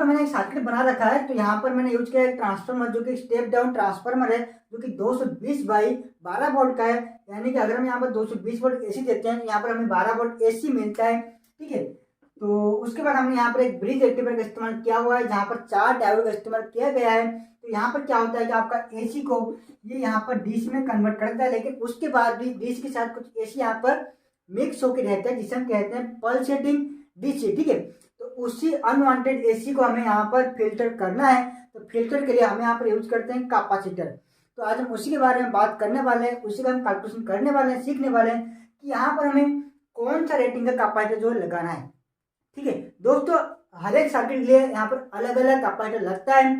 पर मैंने एक सर्किट बना रखा है। तो यहाँ पर मैंने यूज किया एक ट्रांसफार्मर जो कि स्टेप डाउन ट्रांसफार्मर है, जो कि 220 बाई 12 वोल्ट का है। यानी कि अगर हम यहाँ पर 220 वोल्ट एसी देते हैं तो यहाँ पर हमें 12 वोल्ट एसी मिलता है। ठीक है, तो उसके बाद हमने यहाँ पर एक ब्रिज रेक्टिफायर का इस्तेमाल किया हुआ है, जहाँ पर 4 डायोड का इस्तेमाल किया गया है। तो यहाँ पर क्या होता है कि आपका एसी को ये यहाँ पर डीसी में कन्वर्ट करता है, लेकिन उसके बाद भी डीसी के साथ कुछ एसी यहाँ पर मिक्स होकर रहता है, जिसे हम कहते हैं पल्सेटिंग डीसी। ठीक है, तो उसी अनवांटेड एसी को हमें यहाँ पर फिल्टर करना है। तो फिल्टर के लिए हम यहाँ पर यूज करते हैं कैपेसिटर। तो आज हम उसी के बारे में बात करने वाले हैं, उसी का हम कैलकुलेशन करने वाले हैं, सीखने वाले हैं कि यहाँ पर हमें कौन सा रेटिंग का कैपेसिटर जो लगाना है। ठीक है दोस्तों, हर एक सर्किट के लिए यहाँ पर अलग अलग कैपेसिटर लगता है।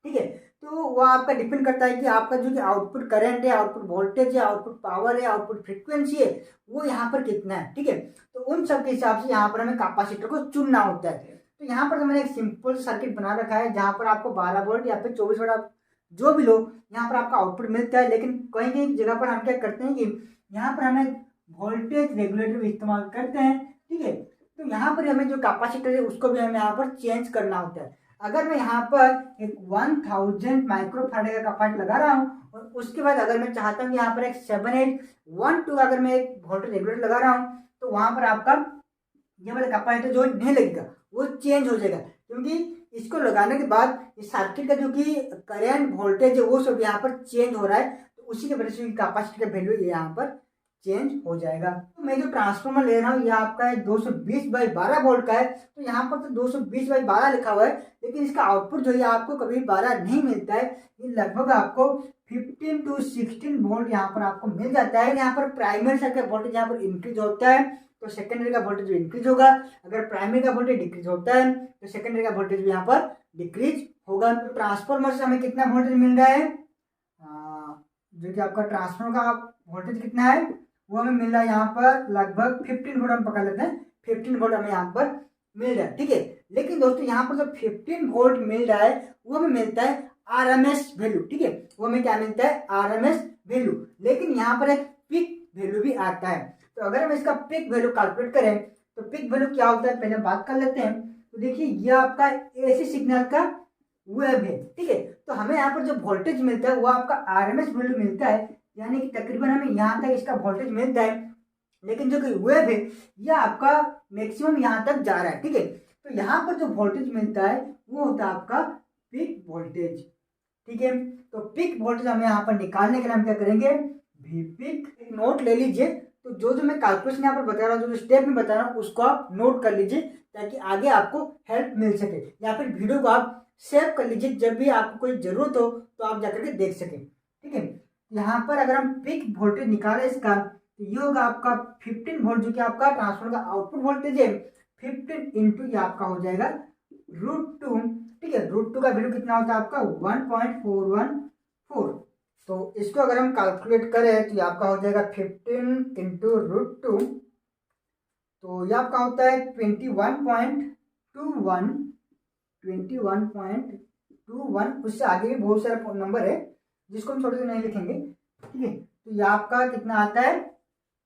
ठीक है, तो वो आपका डिपेंड करता है कि आपका जो कि आउटपुट करंट है, आउटपुट वोल्टेज है, आउटपुट पावर है, आउटपुट फ्रीक्वेंसी है, वो यहाँ पर कितना है। ठीक है, तो उन सब के हिसाब से यहाँ पर हमें कैपेसिटर को चुनना होता है। तो यहाँ पर तो मैंने एक सिंपल सर्किट बना रखा है, जहाँ पर आपको 12 वोल्ट या फिर 24 वोल्ट आप जो भी लो यहाँ पर आपका आउटपुट मिलता है। लेकिन कहीं कहीं जगह पर हम क्या करते हैं कि यहाँ पर हमें वोल्टेज रेगुलेटर इस्तेमाल करते हैं। ठीक है, तो यहाँ पर हमें जो कैपेसिटर है उसको भी हमें यहाँ पर चेंज करना होता है। अगर मैं यहाँ पर एक 1000 माइक्रोफैराड का कैपेसिटर लगा रहा हूँ और उसके बाद अगर मैं चाहता हूँ यहाँ पर एक 7812 अगर मैं एक वोल्टेज रेगुलेटर लगा रहा हूँ, तो वहाँ पर आपका ये वाला कैपेसिटर जो नहीं लगेगा, वो चेंज हो जाएगा, क्योंकि इसको लगाने के बाद इस सर्किट का जो कि करंट वोल्टेज है वो सब यहाँ पर चेंज हो रहा है। तो उसी के वजह से कैपेसिटर का वैल्यू यहाँ पर चेंज हो जाएगा। तो मैं जो ट्रांसफार्मर ले रहा हूँ ये आपका है 220 बाई 12 वोल्ट का है। तो यहाँ पर तो 220 बाई 12 लिखा हुआ है, लेकिन इसका आउटपुट जो है आपको कभी 12 नहीं मिलता है। ये लगभग आपको 15 to 16 वोल्ट यहाँ पर आपको मिल जाता है। यहाँ पर प्राइमरी साइड का वोल्टेज यहाँ पर इंक्रीज होता है, तो सेकेंडरी का वोल्टेज भी इंक्रीज होगा। अगर प्राइमरी का वोल्टेज डिक्रीज होता है तो सेकेंडरी का वोल्टेज भी यहाँ पर डिक्रीज होगा। तो ट्रांसफार्मर से हमें कितना वोल्टेज मिल रहा है, जो कि आपका ट्रांसफार्मर का वोल्टेज कितना है वो हमें मिल रहा है यहाँ पर लगभग 15 वोल्ट। हम पकड़ लेते हैं 15 वोल्ट हमें यहाँ पर मिल रहा है। ठीक है, लेकिन दोस्तों यहाँ पर जो 15 वोल्ट मिल रहा है वो हमें मिलता है आरएमएस वैल्यू। ठीक है, वो हमें क्या मिलता है, आरएमएस वैल्यू। लेकिन यहाँ पर एक पीक वैल्यू भी आता है। तो अगर हम इसका पीक वैल्यू कैलकुलेट करें तो पीक वैल्यू क्या होता है पहले बात कर लेते हैं। तो देखिए ये आपका एसी सिग्नल का वेव है। ठीक है, तो हमें यहाँ पर जो वोल्टेज मिलता है वो आपका आरएमएस वैल्यू मिलता है, यानी कि तकरीबन हमें यहाँ तक इसका वोल्टेज मिलता है। लेकिन जो कि वेव है यह आपका मैक्सिमम यहाँ तक जा रहा है। ठीक है, तो यहाँ पर जो वोल्टेज मिलता है वो होता है आपका पीक वोल्टेज। ठीक है, तो पीक वोल्टेज हमें यहाँ पर निकालने के लिए हम क्या करेंगे, वी पीक। एक नोट ले लीजिए। तो जो मैं कैलकुलेशन यहाँ पर बता रहा हूँ, जो स्टेप में बता रहा हूँ उसको आप नोट कर लीजिए, ताकि आगे आपको हेल्प मिल सके, या फिर वीडियो को आप सेव कर लीजिए, जब भी आपको कोई जरूरत हो तो आप जाकर के देख सकें। ठीक है, यहाँ पर अगर हम पीक वोल्टेज निकालें इसका, तो ये होगा आपका 15 वोल्ट, जो कि आपका ट्रांसफार्मर का आउटपुट वोल्टेज है। 15 इंटू ये आपका हो जाएगा √2। ठीक है, √2 का वैल्यू कितना होता है आपका 1.414। तो इसको अगर हम कैलकुलेट करें तो ये आपका हो जाएगा 15 इंटू √2, तो ये आपका होता है 21.21। उससे आगे भी बहुत सारे नंबर है जिसको हम छोटे से नहीं लिखेंगे। ठीक है, तो ये आपका कितना आता है,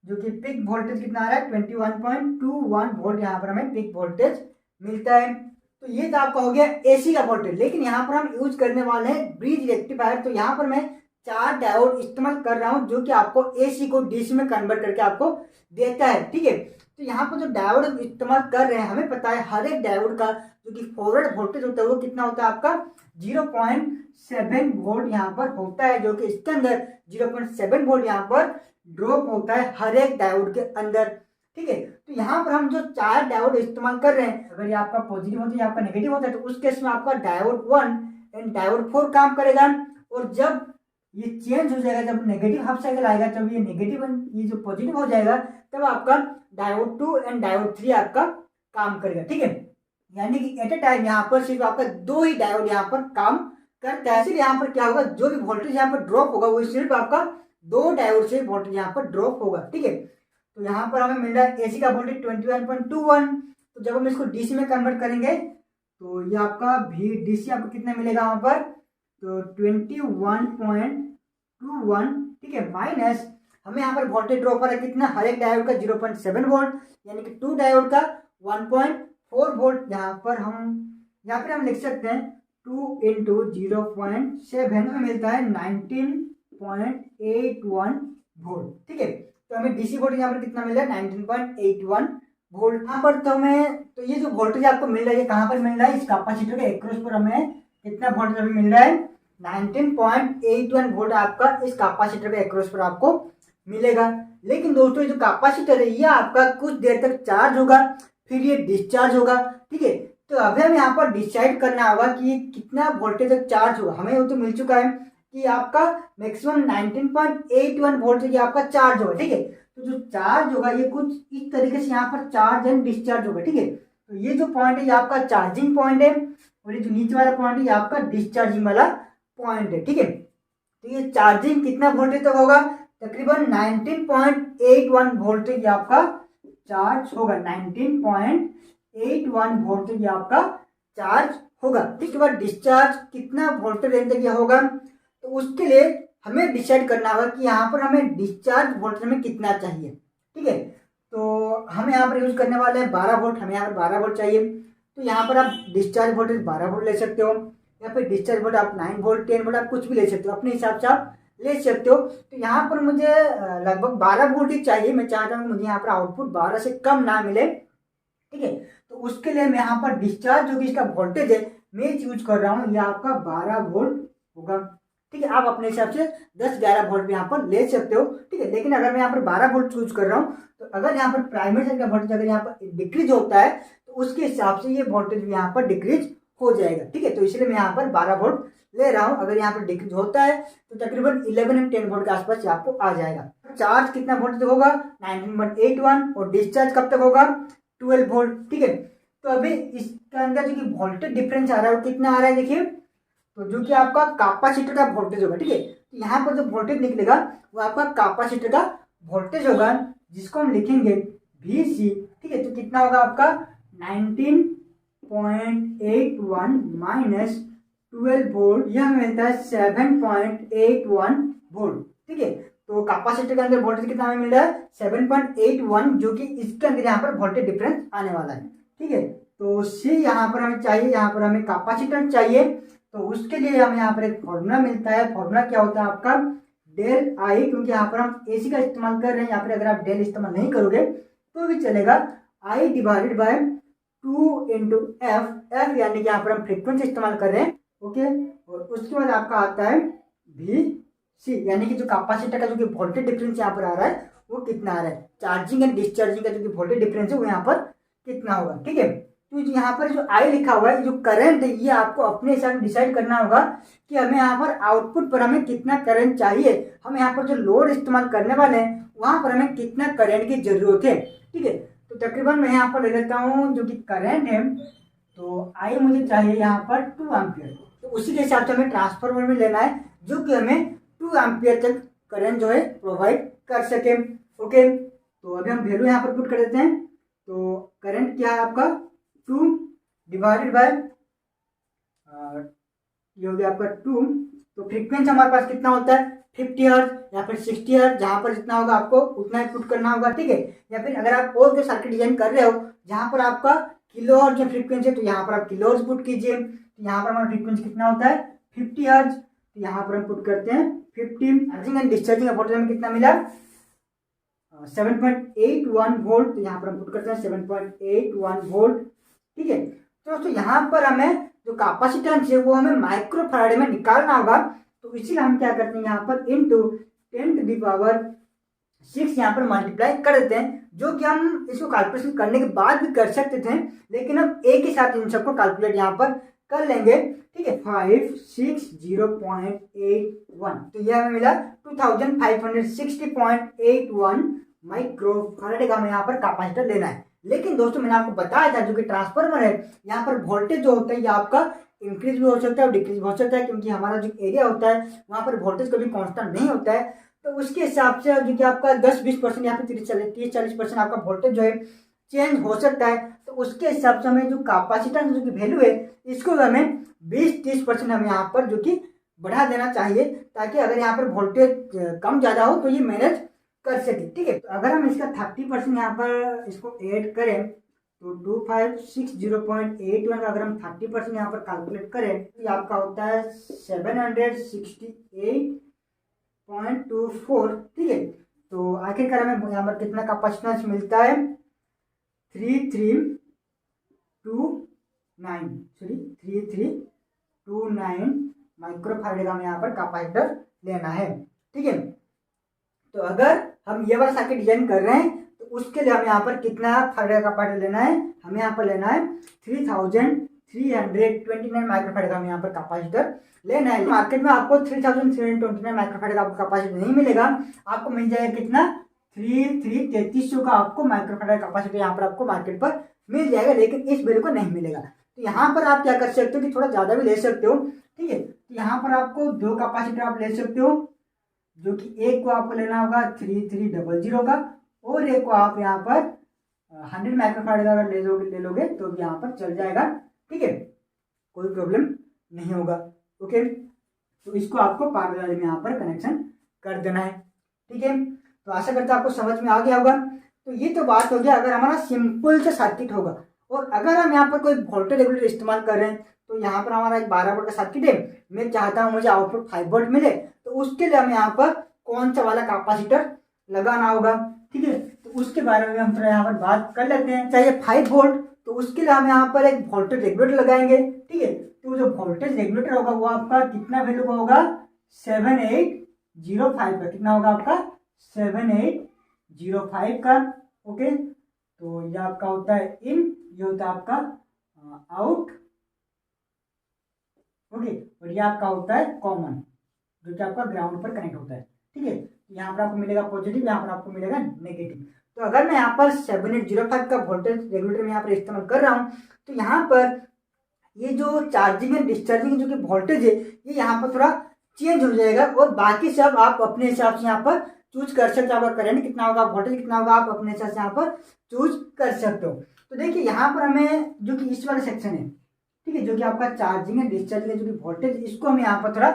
जो कि पिक वोल्टेज कितना आ रहा है 21.21 वोल्ट यहाँ पर हमें पिक वोल्टेज मिलता है। तो ये तो आपका हो गया एसी का वोल्टेज। लेकिन यहाँ पर हम यूज करने वाले हैं ब्रिज रेक्टिफायर। तो यहाँ पर मैं 4 डायोड इस्तेमाल कर रहा हूँ, जो कि आपको एसी को डीसी में कन्वर्ट करके आपको देता है। ठीक है, तो यहाँ पर जो डायोड इस्तेमाल कर रहे हैं, हमें पता है हर एक डायोड का जो कि फॉरवर्ड वोल्टेज होता है वो कितना होता है आपका 0.7 वोल्ट यहाँ पर होता है, जो कि इसके अंदर 0.7 वोल्ट यहाँ पर ड्रॉप होता है हर एक डायोड के अंदर। ठीक है, तो यहाँ पर हम जो 4 डायोड इस्तेमाल कर रहे हैं, अगर ये आपका पॉजिटिव होता है या आपका नेगेटिव होता है, तो उस केस में आपका डायोड 1 एंड डायोड 4 काम करेगा। और जब ये चेंज हो जाएगा, जब नेगेटिव हाफ साइकिल आएगा, जब ये नेगेटिव ये जो पॉजिटिव हो जाएगा, तब आपका डायोड 2 एंड डायोड 3 आपका काम करेगा। ठीक है, यानी कि एट ए टाइम यहाँ पर सिर्फ आपका 2 ही डायोड यहाँ पर काम करता है। इसलिए यहाँ पर क्या होगा, जो भी वोल्टेज यहाँ पर ड्रॉप होगा वो सिर्फ आपका 2 डायोड से वोल्टेज यहाँ पर ड्रॉप होगा। ठीक है, तो यहाँ पर हमें मिल रहा है एसी का वोल्टेज 21.21। तो जब हम इसको डीसी में कन्वर्ट करेंगे तो ये आपका भी डीसी आपको कितना मिलेगा वहाँ पर, तो 21.21। ठीक है, माइनस हमें यहाँ पर वोल्टेज ड्रॉप हो रहा है कितना, हर एक डायोड का 0.7 वोल्ट, यानी कि 2 डायोड का 1.4 वोल्ट यहाँ पर हम यहाँ पर हम लिख सकते हैं 2 इंटू 0.7 में मिलता है 19.81 वोल्ट। ठीक है, तो हमें डीसी वोल्टेज यहाँ पर कितना मिल रहा है 19.81 वोल्ट। यहाँ पर तो ये जो वोल्टेज आपको मिल रहा है कहाँ पर मिल रहा है, इस कैपेसिटर के एक्रॉस पर हमें कितना वोल्टेज अभी मिल रहा है 19.81 वोल्ट आपका इस कैपेसिटर के एक्रॉस पर आपको मिलेगा। लेकिन दोस्तों ये जो कैपेसिटर है ये आपका कुछ देर तक चार्ज होगा, फिर ये डिस्चार्ज होगा। ठीक है, तो अभी हम यहाँ पर डिसाइड करना होगा कि ये कितना वोल्टेज तक चार्ज होगा। हमें वो तो मिल चुका है कि आपका मैक्सिमम 19.81 वोल्ट ये आपका चार्ज होगा। ठीक है, तो जो चार्ज होगा ये कुछ इस तरीके से यहाँ पर चार्ज एंड डिस्चार्ज होगा। ठीक है, तो ये जो पॉइंट है ये आपका चार्जिंग पॉइंट है और ये जो नीचे वाला पॉइंट है ये आपका डिस्चार्जिंग वाला पॉइंट है। ठीक है, तो ये चार्जिंग कितना वोल्टेज तक होगा, तकरीबन 19.81 वोल्ट तक ये आपका चार्ज होगा। 19.81 वोल्ट तक ये आपका चार्ज होगा। इसके बाद डिस्चार्ज कितना वोल्टेज रेंज तक यह होगा, तो उसके लिए हमें डिसाइड करना होगा कि यहाँ पर हमें डिस्चार्ज वोल्टेज में कितना चाहिए। ठीक है, तो हम यहाँ पर यूज करने वाले हैं 12 वोल्ट, हमें यहाँ पर 12 वोल्ट चाहिए। तो यहाँ पर आप डिस्चार्ज वोल्टेज 12 वोल्ट ले सकते हो या फिर डिस्चार्ज वोल्ट आप 9 वोल्ट 10 वोल्ट आप कुछ भी ले सकते हो, अपने हिसाब से आप ले सकते हो। तो यहाँ पर मुझे लगभग 12 वोल्ट ही चाहिए। मैं चाहता हूँ मुझे यहाँ पर आउटपुट 12 से कम ना मिले। ठीक है, तो उसके लिए मैं यहाँ पर डिस्चार्ज जो कि इसका वोल्टेज है मैं यूज कर रहा हूँ, ये आपका 12 वोल्ट होगा। ठीक है, आप अपने हिसाब से 10-11 वोल्ट यहाँ पर ले सकते हो। ठीक है, लेकिन अगर मैं यहाँ पर 12 वोल्ट चूज कर रहा हूँ तो अगर यहाँ पर प्राइमरी साइड का वोल्टेज अगर यहाँ पर डिक्रीज होता है तो उसके हिसाब से ये वोल्टेज भी यहाँ पर डिक्रीज हो जाएगा। ठीक है, तो इसलिए मैं यहाँ पर 12 वोल्ट ले रहा हूँ। अगर यहाँ पर डिक्रीज होता है तो तकरीबन 11 एंड 10 वोल्ट के आसपास आपको आ जाएगा। चार्ज कितना वोल्ट तक होगा 19.81 और डिस्चार्ज कब तक होगा 12 वोल्ट। ठीक है, तो अभी इसके अंदर जो कि वोल्टेज डिफरेंस आ रहा है वो कितना आ रहा है देखिए, तो जो कि आपका कैपेसिटर का वोल्टेज होगा। ठीक है, तो यहाँ पर जो वोल्टेज निकलेगा वो आपका कैपेसिटर का वोल्टेज होगा जिसको हम लिखेंगे VC। ठीक है, तो कितना होगा आपका 19.81 माइनस 12 वोल्ट, यह मिलता है 7.81 वोल्ट। ठीक है, तो कैपेसिटर के अंदर वोल्टेज कितना हमें मिल रहा है 7.81, जो कि इसके अंदर यहाँ पर वोल्टेज डिफरेंस आने वाला है। ठीक है, तो C यहाँ पर हमें चाहिए, यहाँ पर हमें कैपेसिटर चाहिए। तो उसके लिए हमें यहाँ पर एक फॉर्मूला मिलता है। फॉर्मूला क्या होता है आपका डेल आई, क्योंकि यहाँ पर हम AC का इस्तेमाल कर रहे हैं। यहाँ पर अगर आप डेल इस्तेमाल नहीं करोगे तो भी चलेगा। I divided by 2 into F यानी कि यहाँ पर हम फ्रीक्वेंसी इस्तेमाल कर रहे हैं। ओके, और उसके बाद आपका आता है VC, यानी कि जो कैपेसिटर का जो कि वोल्टेज डिफरेंस यहाँ पर आ रहा है वो कितना आ रहा है, चार्जिंग एंड डिस्चार्जिंग का जो कि वोल्टेज डिफरेंस है वो यहाँ पर कितना होगा। ठीक है, तो यहाँ पर जो आई लिखा हुआ है जो करंट है ये आपको अपने हिसाब से डिसाइड करना होगा कि हमें यहाँ पर आउटपुट पर हमें कितना करंट चाहिए। हम यहाँ पर जो लोड इस्तेमाल करने वाले हैं वहां पर हमें कितना करंट की जरूरत है। ठीक है, तो तकरीबन मैं यहाँ पर ले लेता हूँ जो कि करंट है, तो आई मुझे चाहिए यहाँ पर 2 एम्पियर। तो उसी के हिसाब से हमें ट्रांसफार्मर में लेना है जो कि हमें 2 एम्पियर तक करंट जो है प्रोवाइड कर सके। ओके, तो अभी हम वैल्यू यहाँ पर पुट कर देते हैं। तो करंट क्या है आपका 2 डिवाइडेड बाय ये हो गया आपका 2। तो फ्रीक्वेंसी हमारे पास कितना होता है 50 हर्ट्ज या फिर 60 हर्ट्ज, जहाँ पर जितना होगा आपको उतना ही पुट करना होगा। ठीक है, या फिर अगर आप और कोई सर्किट डिजाइन कर रहे हो जहाँ पर आपका किलो हर्ट्ज में फ्रीक्वेंसी है तो यहाँ पर आप किलो हर्ट्ज पुट कीजिए। तो यहाँ पर हमारा फ्रीक्वेंसी कितना होता है 50 हर्ट्ज, तो यहाँ पर हम पुट करते हैं 50। चार्जिंग एंड डिस्चार्जिंग का वोल्टेज हमें कितना मिला 7.81 वोल्ट, तो यहाँ पर हम पुट करते हैं 7.81 वोल्ट। ठीक है, तो दोस्तों यहाँ पर हमें जो कैपेसिटेंस है वो हमें माइक्रो फैराड में निकालना होगा। तो इसीलिए हम क्या करते हैं यहाँ पर इनटू 10⁻⁶ यहाँ पर मल्टीप्लाई कर देते हैं, जो कि हम इसको कैलकुलेशन करने के बाद भी कर सकते थे, लेकिन हम एक ही साथ इन सबको कैलकुलेट यहाँ पर कर लेंगे। ठीक है, 560.81, तो यह हमें मिला 2560.81 माइक्रो फैराड का हमें यहाँ पर कैपेसिटर लेना है। लेकिन दोस्तों मैंने आपको बताया था जो कि ट्रांसफार्मर है यहाँ पर वोल्टेज जो होता है ये आपका इंक्रीज भी हो सकता है और डिक्रीज भी हो सकता है, क्योंकि हमारा जो एरिया होता है वहाँ पर वोल्टेज कभी कांस्टेंट नहीं होता है। तो उसके हिसाब से जो कि आपका 10-20% या फिर 30-40% आपका वोल्टेज जो है चेंज हो सकता है। तो उसके हिसाब से हमें जो कैपेसिटेंस जो कि वैल्यू है इसको हमें 20-30% हमें यहाँ पर जो कि बढ़ा देना चाहिए, ताकि अगर यहाँ पर वोल्टेज कम ज़्यादा हो तो ये मैनेज कर सके। ठीक है, तो अगर हम इसका 30% यहाँ पर इसको ऐड करें तो 2560.81 का अगर हम 30% यहाँ पर कैलकुलेट करें तो ये आपका होता है 768.24। ठीक है, तो आखिरकार हमें यहाँ पर कितना कैपेसिटेंस मिलता है 3329 माइक्रोफैराड का हमें यहाँ पर कैपेसिटर लेना है। ठीक है, तो अगर हम ये वाला सर्किट डिजाइन कर रहे हैं तो उसके लिए हमें यहाँ पर कितना फैराड का कैपेसिटर लेना है, हमें यहाँ पर लेना है 3329 माइक्रोफैराड का हमें यहाँ पर कैपेसिटर लेना है। मार्केट में आपको 3329 माइक्रोफैराड का आपको कैपेसिटर नहीं मिलेगा, आपको मिल जाएगा कितना 3300 का आपको माइक्रोफैराड कैपेसिटर यहाँ पर आपको मार्केट पर मिल जाएगा, लेकिन इस वैल्यू को नहीं मिलेगा। तो यहाँ पर आप क्या कर सकते हो कि थोड़ा ज़्यादा भी ले सकते हो। ठीक है, तो यहाँ पर आपको दो कैपेसिटर आप ले सकते हो, जो कि एक को आपको लेना होगा 3300 का, और एक को आप यहाँ पर 100 माइक्रोफैराड का अगर ले लोगे तो भी यहाँ पर चल जाएगा। ठीक है, कोई प्रॉब्लम नहीं होगा। ओके, तो इसको आपको पावर डिवाइडर में यहाँ पर कनेक्शन कर देना है। ठीक है, तो आशा करता हूँ आपको समझ में आ गया होगा। तो ये तो बात हो गया अगर हमारा सिंपल सा सर्किट होगा, और अगर हम यहाँ पर कोई वोल्टेज रेगुलेटर इस्तेमाल कर रहे हैं तो यहाँ पर हमारा एक 12 वोल्ट का सर्किट है, मैं चाहता हूँ मुझे आउटपुट 5 वोल्ट मिले, तो उसके लिए हमें यहाँ पर कौन सा वाला कैपेसिटर लगाना होगा। ठीक है, तो उसके बारे में हम थोड़ा यहाँ पर बात कर लेते हैं। चाहिए 5 वोल्ट, तो उसके लिए हम यहाँ पर एक वोल्टेज रेगुलेटर लगाएंगे। ठीक है, तो जो वोल्टेज रेगुलेटर होगा वो आपका कितना वैल्यू का होगा 7805 का, कितना होगा आपका 7805 का। ओके, तो ये आपका होता है इन, ये होता है आपका आउट। ओके, और ये आपका होता है कॉमन, जो कि आपका ग्राउंड पर कनेक्ट होता है। ठीक है, यहाँ पर आपको मिलेगा पॉजिटिव, यहाँ पर आपको मिलेगा नेगेटिव। तो अगर मैं यहाँ पर 7805 का वोल्टेज रेगुलेटर में यहाँ पर इस्तेमाल कर रहा हूँ, तो यहाँ पर ये जो चार्जिंग एंड डिस्चार्जिंग जो कि वोल्टेज है ये यहाँ पर थोड़ा चेंज हो जाएगा, और बाकी सब आप अपने हिसाब से यहाँ पर चूज कर सकते हो। आपका करंट कितना होगा, वोल्टेज कितना होगा, आप अपने हिसाब से यहाँ पर चूज कर सकते हो। तो देखिए यहाँ पर हमें जो कि इस वाला सेक्शन है, ठीक है, जो कि आपका चार्जिंग एंड डिस्चार्जिंग है, जो कि वोल्टेज, इसको हमें यहाँ पर थोड़ा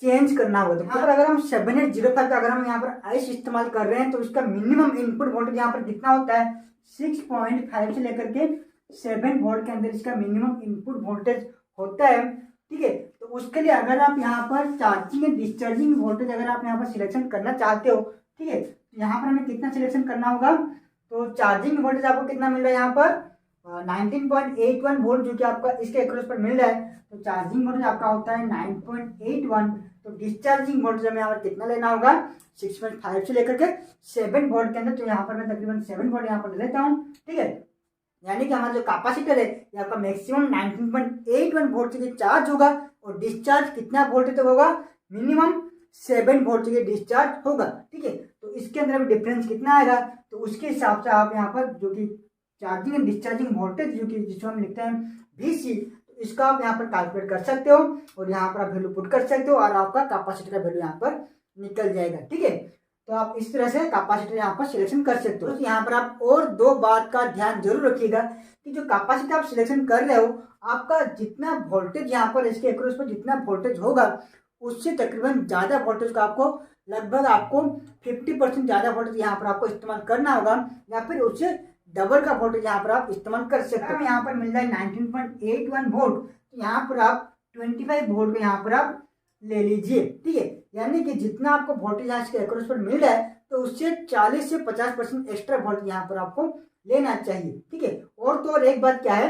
चेंज करना होगा। तो अगर हम 7805 का अगर हम यहाँ पर आइस इस्तेमाल कर रहे हैं तो इसका मिनिमम इनपुट वोल्टेज यहाँ पर कितना होता है 6.5 से लेकर के 7 वोल्ट के अंदर इसका मिनिमम इनपुट वोल्टेज होता है। ठीक है, तो उसके लिए अगर आप यहाँ पर चार्जिंग एंड डिस्चार्जिंग वोल्टेज अगर आप यहाँ पर सिलेक्शन करना चाहते हो, ठीक है, तो यहाँ पर हमें कितना सिलेक्शन करना होगा। तो चार्जिंग वोल्टेज आपको कितना मिल रहा है यहाँ पर 19.81 वोल्ट, जो कि आपका इसके अक्रॉस पर मिल रहा है। तो चार्जिंग वोल्टेज आपका होता है 9.81। तो डिस्चार्जिंग वोल्टेज हमें यहाँ पर कितना लेना होगा 6.5 से लेकर के 7 वोल्ट के अंदर। तो यहाँ पर मैं तकरीबन 7 वोल्ट यहाँ पर ले लेता हूँ। ठीक है, यानी कि हमारा जो कैपेसिटर है ये आपका मैक्सिमम 19.81 वोल्ट से चार्ज होगा, और डिस्चार्ज कितना वोल्ट तक होगा, मिनिमम 7 वोल्ट से डिस्चार्ज होगा। ठीक है, तो इसके अंदर अभी डिफरेंस कितना आएगा, तो उसके हिसाब से आप यहाँ पर जो कि चार्जिंग एंड डिस्चार्जिंग वोल्टेज जो कि जिसको हम लिखते हैं VC, तो इसका आप यहाँ पर कैलकुलेट कर सकते हो, और यहाँ पर आप वैल्यू पुट कर सकते हो, और आपका कैपेसिटर का वैल्यू यहाँ पर निकल जाएगा। ठीक है, तो आप इस तरह से कैपेसिटर यहाँ पर सिलेक्शन कर सकते हो। तो यहाँ पर आप और दो बात का ध्यान जरूर रखिएगा कि जो कैपेसिटर आप सिलेक्शन कर रहे हो, आपका जितना वोल्टेज यहाँ पर इसके अक्रॉस पर जितना वोल्टेज होगा उससे तकरीबन ज़्यादा वोल्टेज का आपको लगभग आपको 50% ज़्यादा वोल्टेज यहाँ पर आपको इस्तेमाल करना होगा, या फिर उससे डबल का वोल्टेज यहाँ पर आप इस्तेमाल कर सकते हो। यहाँ पर मिल रहा है 19.81 वोल्ट, तो यहाँ पर आप 25 वोल्ट को यहाँ पर आप ले लीजिए। ठीक है, यानी कि जितना आपको वोल्टेज यहाँ के अक्रॉस पर मिल रहा है तो उससे 40 से 50% एक्स्ट्रा वोल्टेज यहाँ पर आपको लेना चाहिए। ठीक है, और तो और एक बात क्या है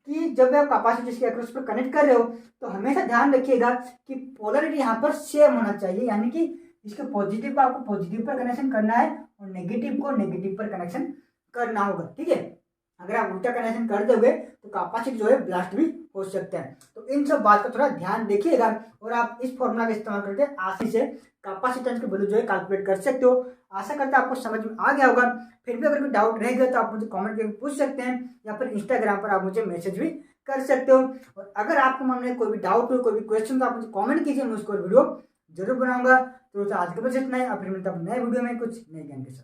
कि जब आप कैपेसिटर इसके अक्रॉस पर कनेक्ट कर रहे हो तो हमेशा ध्यान रखिएगा कि पोलरिटी यहाँ पर सेम होना चाहिए, यानी कि इसके पॉजिटिव को आपको पॉजिटिव पर कनेक्शन करना है और नेगेटिव को नेगेटिव पर कनेक्शन करना होगा। ठीक है, अगर आप उल्टा कनेक्शन कर दोगे तो कैपेसिटर जो है ब्लास्ट भी हो सकता है। तो इन सब बात का थोड़ा ध्यान देखिएगा, और आप इस फॉर्मूला का इस्तेमाल करके आसानी से कैपेसिटेंस की वैल्यू जो है कैलकुलेट कर सकते हो। आशा करता है आपको समझ में आ गया होगा। फिर भी अगर कोई डाउट रहेगा तो आप मुझे कमेंट करके पूछ सकते हैं, या फिर इंस्टाग्राम पर आप मुझे मैसेज भी कर सकते हो। और अगर आपके मन में कोई भी डाउट हो, कोई भी क्वेश्चन, तो आप मुझे कॉमेंट कीजिए, मैं उसको वीडियो जरूर बनाऊंगा। तो आज के बस इतना ही, अब फिर मिलता हूं नए वीडियो में कुछ नए ज्ञान के साथ।